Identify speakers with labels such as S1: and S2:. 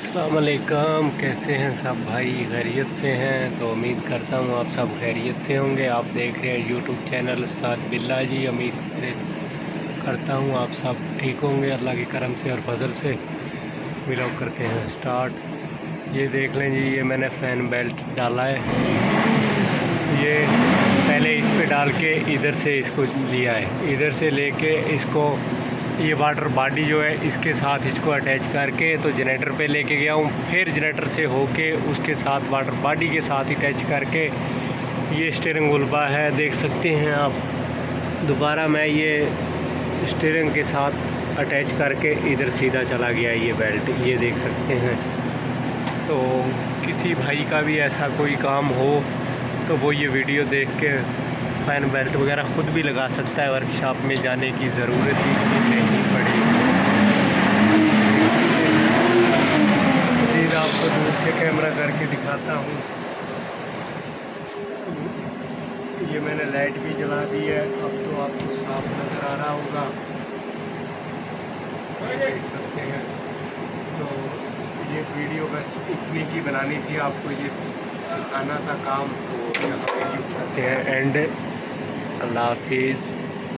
S1: अस्सलाम वालेकुम। कैसे हैं सब भाई? खैरियत से हैं? तो उम्मीद करता हूँ आप सब खैरियत से होंगे। आप देख रहे हैं यूट्यूब चैनल उस्ताद बिल्ला जी। उम्मीद करता हूँ आप सब ठीक होंगे अल्लाह के करम से और फजल से। व्लॉग करते हैं स्टार्ट। ये देख लें जी, ये मैंने फ़ैन बेल्ट डाला है। ये पहले इस पे डाल के इधर से इसको लिया है, इधर से लेके इसको ये वाटर बॉडी जो है इसके साथ इसको अटैच करके तो जनरेटर पे लेके गया हूँ। फिर जनरेटर से होके उसके साथ वाटर बॉडी के साथ अटैच करके ये स्टीयरिंग गुलबा है, देख सकते हैं आप। दोबारा मैं ये स्टीयरिंग के साथ अटैच करके इधर सीधा चला गया ये बेल्ट, ये देख सकते हैं। तो किसी भाई का भी ऐसा कोई काम हो तो वो ये वीडियो देख के फ़ैन बेल्ट वगैरह ख़ुद भी लगा सकता है। वर्कशॉप में जाने की ज़रूरत ही नहीं पड़ेगी। मज़ीद आपको दूर से कैमरा करके दिखाता हूँ। ये मैंने लाइट भी जला दी है, अब तो आपको साफ नज़र आ रहा होगा, देख सकते हैं। तो ये वीडियो बस इतनी की बनानी थी, आपको ये सिखाना था काम। तो यहाँ पे करते हैं एंड। अल्लाह हाफिज़।